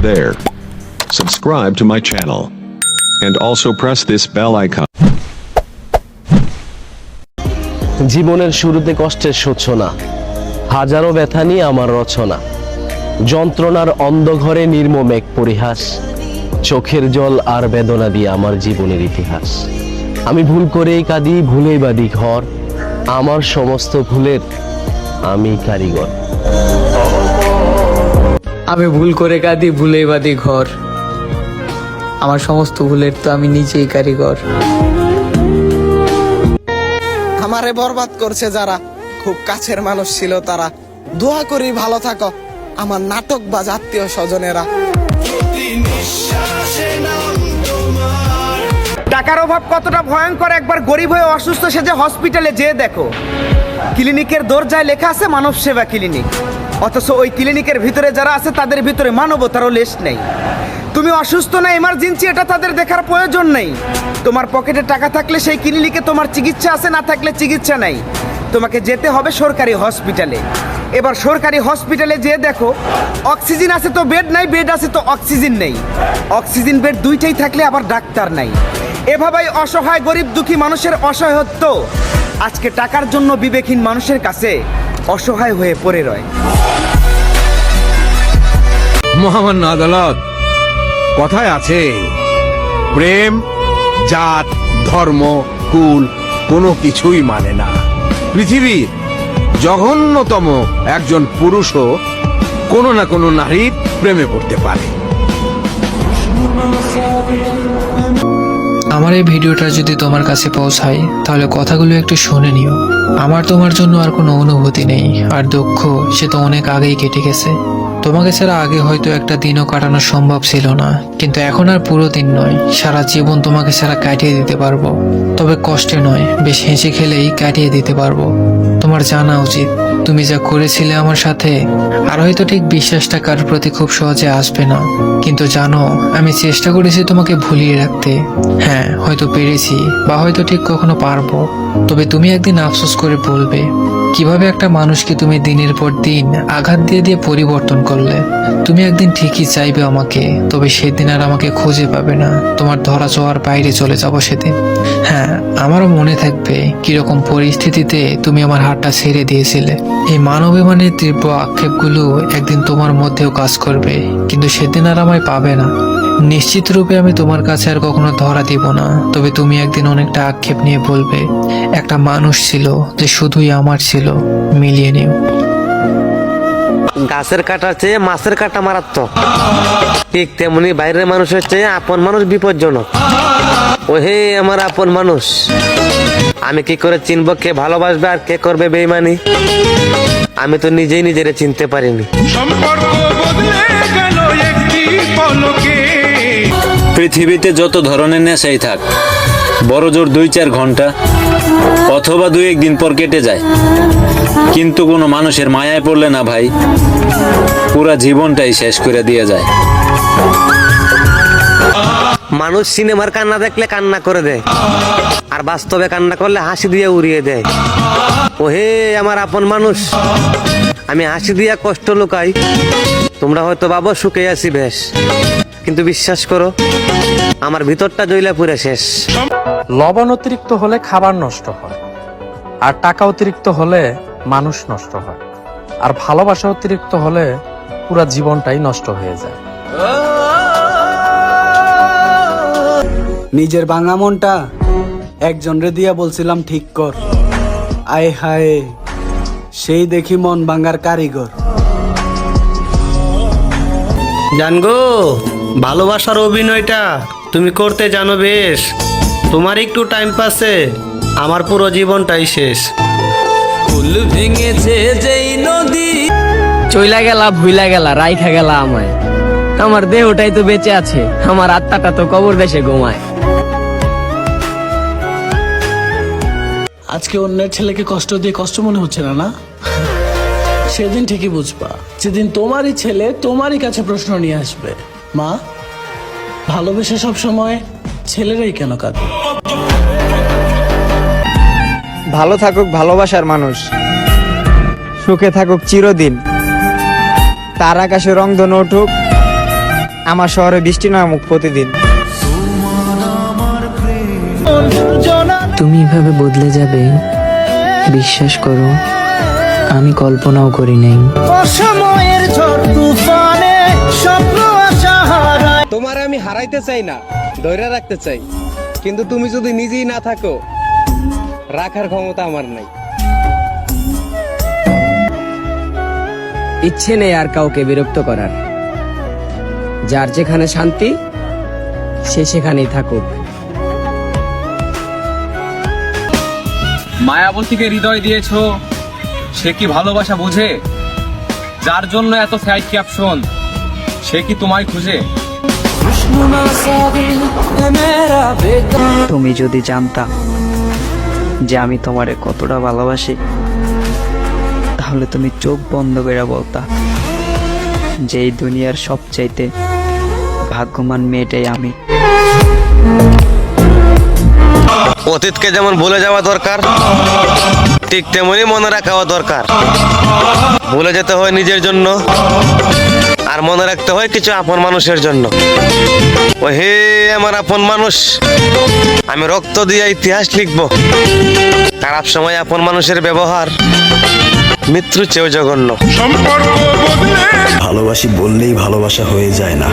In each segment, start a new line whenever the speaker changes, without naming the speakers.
there. Subscribe to my channel. And also press this bell icon.
জীবনের শুরুতে কষ্টের সূচনা, হাজারো ব্যথা নিয়ে আমার রচনা, যন্ত্রণার অন্ধঘরে নির্মম এক পরিহাস, চোখের জল আর বেদনা দিয়ে আমার জীবনের ইতিহাস। আমি ভুল করেই কাঁদি, ভুলেই বাঁধি ঘর, আমার সমস্ত ভুলের আমি কারিগর।
আমি ভুল করে কাঁদি, ভুলেই বাঁধি ঘর, আমার সমস্ত ভুলের তো আমি নিজেই কারিগর।
আমারে বরবাদ করছে যারা, খুব কাছের মানুষ ছিল তারা, দোয়া করি ভালো থাকো আমার নাটক বা আত্মীয় স্বজনেরা।
টাকার অভাব কতটা ভয়ঙ্কর একবার গরিব হয়ে অসুস্থ সেজে হসপিটালে যেয়ে দেখো। ক্লিনিকের দরজায় লেখা আছে মানব সেবা ক্লিনিক, অথচ ওই ক্লিনিকের ভিতরে যারা আছে তাদের ভিতরে মানবতারও লেশ নেই। তুমি অসুস্থ না এমার্জেন্সি, এটা তাদের দেখার প্রয়োজন নেই। তোমার পকেটে টাকা থাকলে সেই ক্লিনিকে তোমার চিকিৎসা আছে, না থাকলে চিকিৎসা নাই। তোমাকে যেতে হবে সরকারি হসপিটালে। এবার সরকারি হসপিটালে যেয়ে দেখো, অক্সিজেন আছে তো বেড নাই, বেড আছে তো অক্সিজেন নেই। অক্সিজেন বেড দুইটাই থাকলে আবার ডাক্তার নাই। এভাবেই অসহায় গরিব দুঃখী মানুষের অসহায়ত্ব আজকে টাকার জন্য বিবেকহীন মানুষের কাছে অসহায় হয়ে পড়ে রয়।
মহামান্য আদালত, কথায় আছে প্রেম জাত ধর্ম কুল কোনো কিছুই মানে না। পৃথিবীর জঘন্যতম একজন পুরুষও কোনো না কোনো নারীর প্রেমে পড়তে পারে।
আমার এই ভিডিওটা যদি তোমার কাছে পৌঁছায় তাহলে কথাগুলো একটু শুনে নিও। আমার তোমার জন্য আর কোনো অনুভূতি নেই, আর দুঃখ সে তো অনেক আগেই কেটে গেছে। তোমাকে ছাড়া আগে হয়তো একটা দিনও কাটানো সম্ভব ছিল না, কিন্তু এখন আর পুরো দিন নয়, সারা জীবন তোমাকে ছাড়া কাটিয়ে দিতে পারবো। তবে কষ্টে নয়, বেশ হেসে খেলেই কাটিয়ে দিতে পারবো। তোমার জানা উচিত তুমি যা করেছিলে আমার সাথে, আর হয়তো ঠিক বিশ্বাসটা কারোর প্রতি খুব সহজে আসবে না, কিন্তু জানো আমি চেষ্টা করেছি তোমাকে ভুলিয়ে রাখতে। হ্যাঁ, হয়তো পেরেছি বা হয়তো ঠিক কখনো পারবো, তবে তুমি একদিন আফসোস করে বলবে কিভাবে একটা মানুষকে তুমি দিনের পর দিন আঘাত দিয়ে দিয়ে পরিবর্তন করলে। তুমি একদিন ঠিকই চাইবে আমাকে, তবে সেদিন আর আমাকে খুঁজে পাবে না, তোমার ধরা ছোঁয়ার বাইরে চলে যাবো সেদিন। হ্যাঁ, আমারও মনে থাকবে কিরকম পরিস্থিতিতে তুমি আমার হাতটা ছেড়ে দিয়েছিলে। এই মানবিমানের তীব্র আক্ষেপগুলো একদিন তোমার মধ্যেও কাজ করবে, কিন্তু সেদিন আর আমায় পাবে না। নিশ্চিত রূপে আমি তোমার কাছে আর কখনো ধরা দিব না, তবে তুমি একদিন অনেকটা আক্ষেপ নিয়ে বলবে একটা মানুষ ছিল যে শুধুই আমার ছিল। মিলিয়ে নিও।
গাছের কাটার চেয়ে মাছের কাটা মারাত্মক, ঠিক তেমনি বাইরের মানুষের চেয়ে আপন মানুষ বিপজ্জনক। ওহে আমার আপন মানুষ, আমি কি করে চিনব কে ভালোবাসবে আর কে করবে বেইমানি? আমি তো নিজেই নিজেরে চিনতে পারিনি।
পৃথিবীতে যত ধরনের নেশাই থাক, বড় জোর 2-4 ঘন্টা অথবা 2-1 দিন পর কেটে যায়, কিন্তু কোনো মানুষের মায়ায় পড়লে না ভাই, পুরা জীবনটাই শেষ করে দিয়ে যায়।
মানুষ সিনেমার কান্না দেখলে কান্না করে দেয়, আর বাস্তবে কান্না করলে হাসি দিয়ে উড়িয়ে দেয়। ওহে আমার আপন মানুষ, আমি হাসি দিয়া কষ্ট লুকাই। তোমরা হয়তো ভাবো সুখে আছি বেশ, কিন্তু বিশ্বাস করো আমার ভিতরটা জ্বলা পুরে শেষ।
লবণ অতিরিক্ত হলে খাবার নষ্ট হয়, আর টাকা অতিরিক্ত হলে মানুষ নষ্ট হয়, আর ভালোবাসা অতিরিক্ত হলে পুরা জীবনটাই নষ্ট হয়ে যায়।
নিজের ভাঙা মনটা একজন রে দিয়া বলছিলাম ঠিক কর, আয় হায় সেই দেখি মন ভাঙার কারিগর।
জানগো, ভালোবাসার অভিনয়টা তুমি করতে জানো বেশ। তোমার একটু টাইম পাসে আমার পুরো জীবনটাই শেষ।
ফুল ভেঙেছে যেই নদী, চইলা গেলা ভুইলা গেলা রাইখা গেলা আমায়। আমার দেহটাই তো বেঁচে আছে, আমার আত্মাটা তো কবর দেশে ঘুমায়।
আজকে অন্যের ছেলেকে কষ্ট দিয়ে কষ্ট মনে হচ্ছে না, না? সেদিন ঠিকই বুঝবা, যেদিন তোমারই ছেলে তোমারই কাছে প্রশ্ন নিয়ে আসবে, মা ভালোবেসে সব সময় ছেলেরাই কেন কাঁদে?
ভালো থাকুক ভালোবাসার মানুষ, সুখে থাকুক চিরদিন, তার আকাশে রংধনু উঠুক, আমার শহরে বৃষ্টি নামুক প্রতিদিন।
তুমি এভাবে বদলে যাবে বিশ্বাস করো আমি কল্পনাও করি নাই।
তোমার আমি হারাইতে চাই না, ধরে রাখতে চাই, কিন্তু তুমি যদি নিজেই না থাকো রাখার ক্ষমতা আমার নাই। ইচ্ছে নেই আর কাউকে বিরক্ত করার, যার যেখানে শান্তি সে সেখানেই থাকুক।
মায়াবতীকে হৃদয় দিয়েছো, সে কি ভালোবাসা বোঝে? যার জন্য এত সাইড ক্যাপশন, সে কি তোমায় খুঁজে?
তুমি যদি জানতা যে আমি তোমারে কতটা ভালোবাসি, তাহলে তুমি চোখ বন্ধ করে বলতা যে এই দুনিয়ার সবচাইতে ভাগ্যবান মেয়েটাই আমি।
অতীতকে যেমন ভুলে যাওয়া দরকার, ঠিক তেমনি মনে রাখাও দরকার। ভুলে যেতে হয় নিজের জন্য, আর মনে রাখতে হয় কিছু আপন মানুষের জন্য। ও হে আমার আপন মানুষ, আমি রক্ত দিয়ে ইতিহাস লিখব। খারাপ সময় আপন মানুষের ব্যবহার মৃত্যুর চেয়েও জঘন্য।
ভালোবাসি বললেই ভালোবাসা হয়ে যায় না।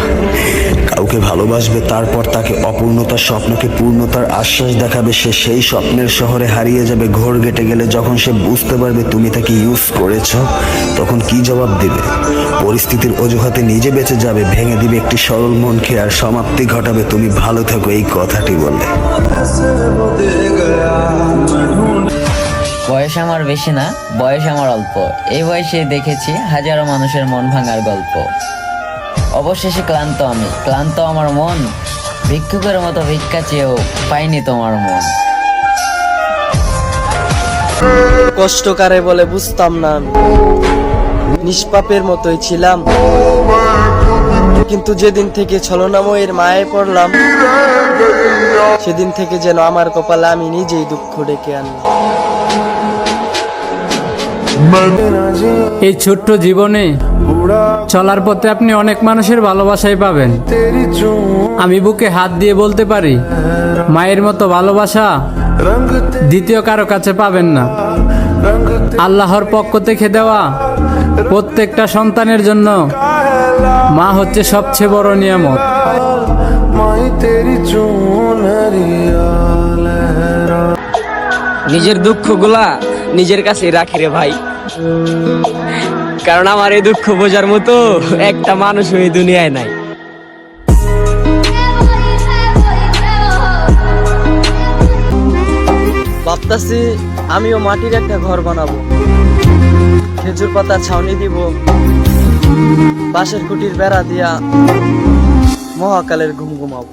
কাউকে ভালোবাসবে, তারপর তাকে অপূর্ণতার স্বপ্নকে পূর্ণতার আশ্বাস দেখাবে। সে সেই স্বপ্নের শহরে হারিয়ে যাবে। ঘোর গেটে গেলে যখন সে বুঝতে পারবে তুমি তাকে ইউজ করেছ, তখন কি জবাব দিবে? পরিস্থিতির অজুহাতে নিজে বেঁচে যাবে, ভেঙে দিবে একটি সরল মনকে, আর সমাপ্তি ঘটাবে তুমি ভালো থাকো এই কথাটি বলে।
বয়স আমার বেশি না, বয়স আমার অল্প। এই বয়সে দেখেছি হাজারো মানুষের মন ভাঙার গল্প। অবশেষে ক্লান্ত আমার মন, ভিক্ষুকের মতো ভিক্ষা চেয়েও পাইনি তোমার মন।
কষ্ট কারে বলে বুঝতাম না, নিষ্পাপের মতোই ছিলাম, কিন্তু যেদিন থেকে ছলনাময়ের মায়ে পড়লাম, সেদিন থেকে যেন আমার কপালে আমি নিজেই দুঃখ ডেকে আনলাম।
এই ছোট্ট জীবনে চলার পথে আপনি অনেক মানুষের ভালোবাসাই পাবেন। আমি বুকে হাত দিয়ে বলতে পারি, মায়ের মতো ভালোবাসা দ্বিতীয় কারো কাছে পাবেন না। আল্লাহর পক্ষ থেকে দেওয়া প্রত্যেকটা সন্তানের জন্য মা হচ্ছে সবচেয়ে বড় নিয়ামত।
নিজের দুঃখগুলা নিজের কাছে রাখি রে ভাই, কারণ আমার এই দুঃখ বোঝার মতো একটা মানুষ এই দুনিয়ায় নাই। ভাবতাছি আমিও মাটির একটা ঘর বানাবো, খেজুর পাতার ছাউনি দিব, বাঁশের খুঁটির বেড়া দিয়া মহাকালের ঘুম ঘুমাবো।